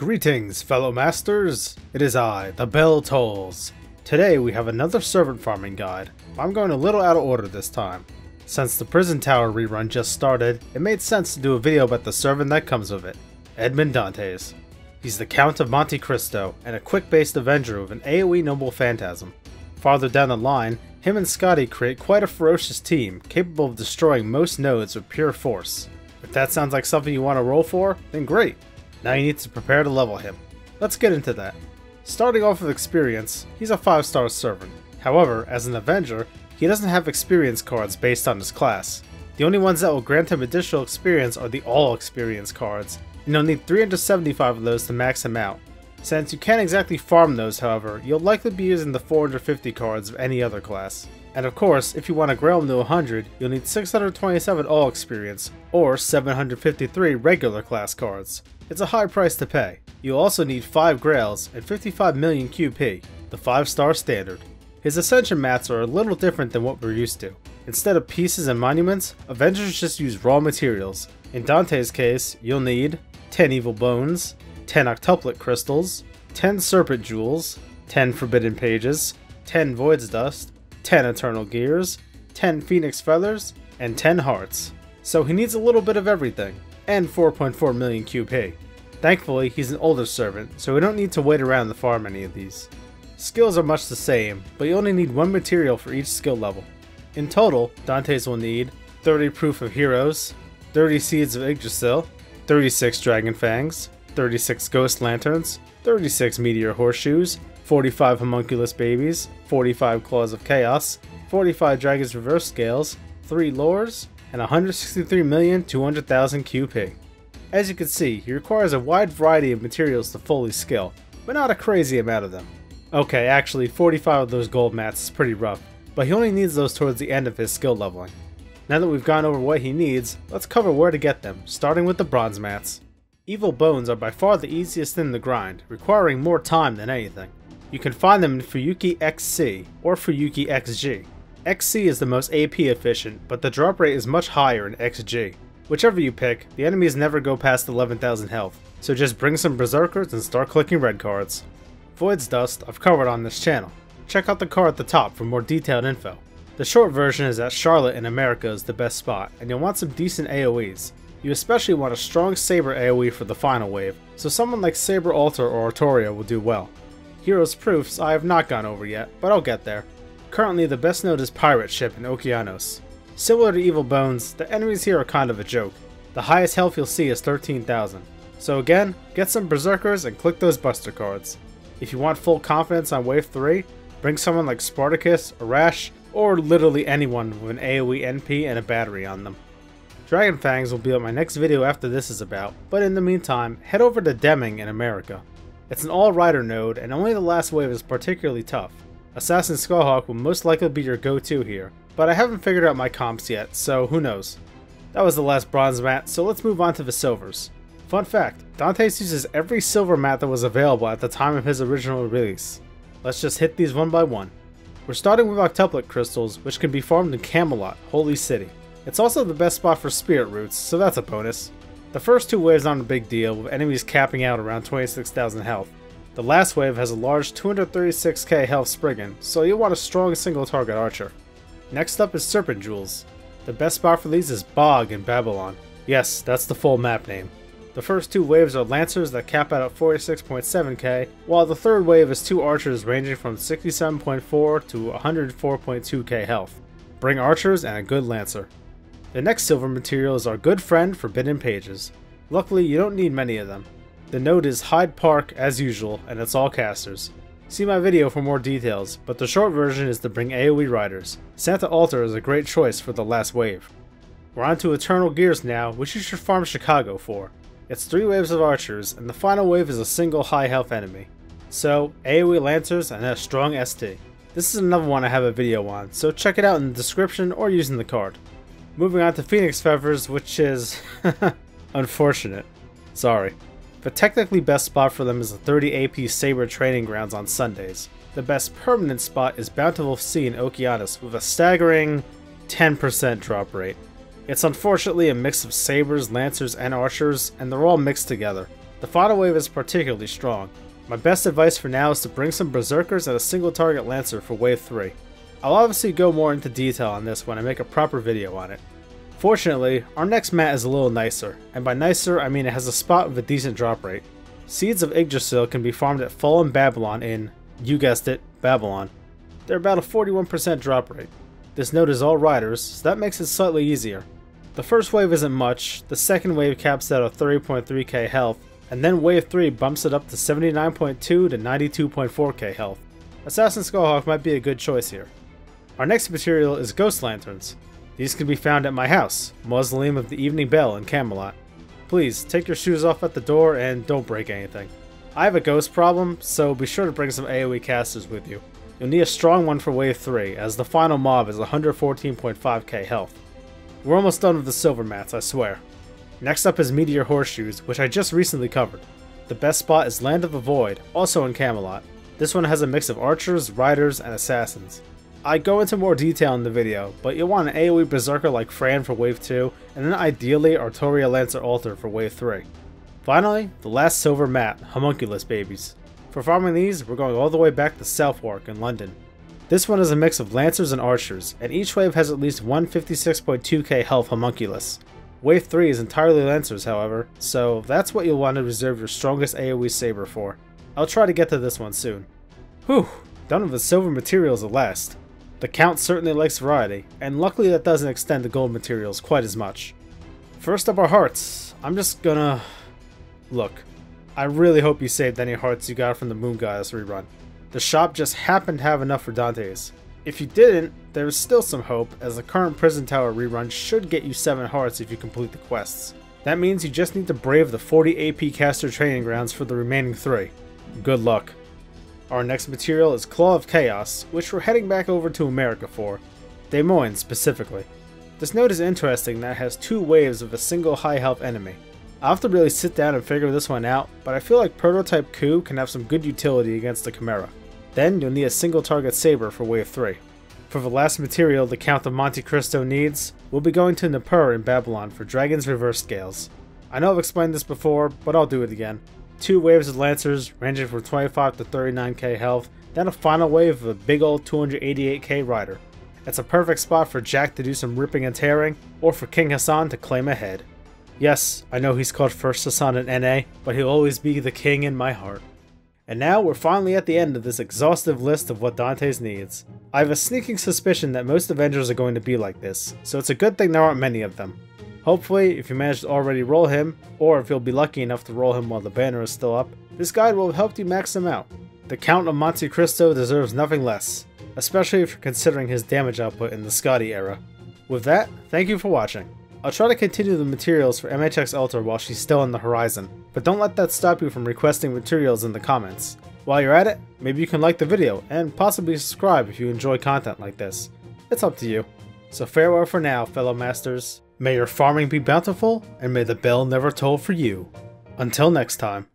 Greetings, fellow masters! It is I, the Bell Tolls. Today we have another servant farming guide. I'm going a little out of order this time. Since the Prison Tower rerun just started, it made sense to do a video about the servant that comes with it, Edmond Dantes. He's the Count of Monte Cristo, and a quick-based avenger with an AoE noble phantasm. Farther down the line, him and Scotty create quite a ferocious team, capable of destroying most nodes with pure force. If that sounds like something you want to roll for, then great! Now you need to prepare to level him. Let's get into that. Starting off with experience, he's a 5-star servant. However, as an Avenger, he doesn't have experience cards based on his class. The only ones that will grant him additional experience are the All Experience cards, and you'll need 375 of those to max him out. Since you can't exactly farm those, however, you'll likely be using the 450 cards of any other class. And of course, if you want to grow him to 100, you'll need 627 All Experience, or 753 regular class cards. It's a high price to pay. You'll also need 5 Grails and 55 million QP, the 5-star standard. His Ascension mats are a little different than what we're used to. Instead of pieces and monuments, Avengers just use raw materials. In Dante's case, you'll need 10 Evil Bones, 10 Octuplet Crystals, 10 Serpent Jewels, 10 Forbidden Pages, 10 Void's Dust, 10 Eternal Gears, 10 Phoenix Feathers, and 10 Hearts. So he needs a little bit of everything, and 4.4 million QP. Thankfully, he's an older servant, so we don't need to wait around to farm any of these. Skills are much the same, but you only need 1 material for each skill level. In total, Dantes will need 30 Proof of Heroes, 30 Seeds of Yggdrasil, 36 Dragon Fangs, 36 Ghost Lanterns, 36 Meteor Horseshoes, 45 Homunculus Babies, 45 Claws of Chaos, 45 Dragon's Reverse Scales, 3 Lures, and 163,200,000 QP. As you can see, he requires a wide variety of materials to fully skill, but not a crazy amount of them. Okay, actually 45 of those gold mats is pretty rough, but he only needs those towards the end of his skill leveling. Now that we've gone over what he needs, let's cover where to get them, starting with the bronze mats. Evil Bones are by far the easiest in the grind, requiring more time than anything. You can find them in Fuyuki XC or Fuyuki XG. XC is the most AP efficient, but the drop rate is much higher in XG. Whichever you pick, the enemies never go past 11,000 health, so just bring some Berserkers and start clicking red cards. Void's Dust I've covered on this channel. Check out the card at the top for more detailed info. The short version is that Charlotte in America is the best spot, and you'll want some decent AoEs. You especially want a strong Saber AoE for the final wave, so someone like Saber Alter or Artoria will do well. Heroes Proofs I have not gone over yet, but I'll get there. Currently the best node is Pirate Ship in Okeanos. Similar to Evil Bones, the enemies here are kind of a joke. The highest health you'll see is 13,000. So again, get some Berserkers and click those Buster cards. If you want full confidence on Wave 3, bring someone like Spartacus, Arash, or literally anyone with an AoE NP and a battery on them. Dragon Fangs will be on my next video after this is about, but in the meantime, head over to Deming in America. It's an all-rider node, and only the last wave is particularly tough. Assassin Skullhawk will most likely be your go-to here, but I haven't figured out my comps yet, so who knows. That was the last bronze mat, so let's move on to the silvers. Fun fact, Dantes uses every silver mat that was available at the time of his original release. Let's just hit these one by one. We're starting with Octuplet Crystals, which can be farmed in Camelot, Holy City. It's also the best spot for Spirit Roots, so that's a bonus. The first 2 waves aren't a big deal, with enemies capping out around 26,000 health. The last wave has a large 236k health Spriggan, so you'll want a strong single target archer. Next up is Serpent Jewels. The best spot for these is Bog in Babylon. Yes, that's the full map name. The first 2 waves are Lancers that cap out at 46.7k, while the third wave is 2 Archers ranging from 67.4 to 104.2k health. Bring Archers and a good Lancer. The next silver material is our good friend Forbidden Pages. Luckily, you don't need many of them. The node is Hyde Park as usual, and it's all casters. See my video for more details, but the short version is to bring AoE riders. Santa Altar is a great choice for the last wave. We're on to Eternal Gears now, which you should farm Chicago for. It's 3 waves of archers, and the final wave is a single high health enemy. So, AoE Lancers and a strong ST. This is another one I have a video on, so check it out in the description or using the card. Moving on to Phoenix Feathers, which is unfortunate. Sorry. The technically best spot for them is the 30 AP Saber Training Grounds on Sundays. The best permanent spot is Bountiful Sea in Okeanos with a staggering 10% drop rate. It's unfortunately a mix of sabers, lancers, and archers, and they're all mixed together. The final wave is particularly strong. My best advice for now is to bring some Berserkers and a single target Lancer for wave 3. I'll obviously go more into detail on this when I make a proper video on it. Fortunately, our next mat is a little nicer, and by nicer I mean it has a spot with a decent drop rate. Seeds of Yggdrasil can be farmed at Fallen Babylon in, you guessed it, Babylon. They're about a 41% drop rate. This node is all riders, so that makes it slightly easier. The first wave isn't much, the second wave caps out at 30.3k health, and then wave 3 bumps it up to 79.2 to 92.4k health. Assassin Skullhawk might be a good choice here. Our next material is Ghost Lanterns. These can be found at my house, Mausoleum of the Evening Bell in Camelot. Please, take your shoes off at the door and don't break anything. I have a ghost problem, so be sure to bring some AoE casters with you. You'll need a strong one for wave 3, as the final mob is 114.5k health. We're almost done with the silver mats, I swear. Next up is Meteor Horseshoes, which I just recently covered. The best spot is Land of the Void, also in Camelot. This one has a mix of archers, riders, and assassins. I go into more detail in the video, but you'll want an AoE Berserker like Fran for wave 2, and then ideally Artoria Lancer Altar for wave 3. Finally, the last silver mat, Homunculus Babies. For farming these, we're going all the way back to Southwark in London. This one is a mix of Lancers and Archers, and each wave has at least one 56.2k health Homunculus. Wave 3 is entirely Lancers, however, so that's what you'll want to reserve your strongest AoE Saber for. I'll try to get to this one soon. Whew, done with the silver materials at last. The Count certainly likes variety, and luckily that doesn't extend the gold materials quite as much. First up are hearts. I'm just gonna... Look, I really hope you saved any hearts you got from the Moon Goddess rerun. The shop just happened to have enough for Dante's. If you didn't, there is still some hope, as the current Prison Tower rerun should get you 7 hearts if you complete the quests. That means you just need to brave the 40 AP caster training grounds for the remaining 3. Good luck. Our next material is Claw of Chaos, which we're heading back over to America for. Des Moines specifically. This node is interesting that it has 2 waves of a single high health enemy. I'll have to really sit down and figure this one out, but I feel like Prototype Coup can have some good utility against the Chimera. Then you'll need a single target Saber for wave 3. For the last material the Count of Monte Cristo needs, we'll be going to Nippur in Babylon for Dragon's Reverse Scales. I know I've explained this before, but I'll do it again. 2 waves of Lancers ranging from 25 to 39k health, then a final wave of a big old 288k Rider. It's a perfect spot for Jack to do some ripping and tearing, or for King Hassan to claim a head. Yes, I know he's called First Hassan in NA, but he'll always be the king in my heart. And now we're finally at the end of this exhaustive list of what Dante's needs. I have a sneaking suspicion that most Avengers are going to be like this, so it's a good thing there aren't many of them. Hopefully, if you manage to already roll him, or if you'll be lucky enough to roll him while the banner is still up, this guide will have helped you max him out. The Count of Monte Cristo deserves nothing less, especially if you're considering his damage output in the Scotty era. With that, thank you for watching. I'll try to continue the materials for MHX Altar while she's still on the horizon, but don't let that stop you from requesting materials in the comments. While you're at it, maybe you can like the video, and possibly subscribe if you enjoy content like this. It's up to you. So farewell for now, fellow masters. May your farming be bountiful, and may the bell never toll for you. Until next time.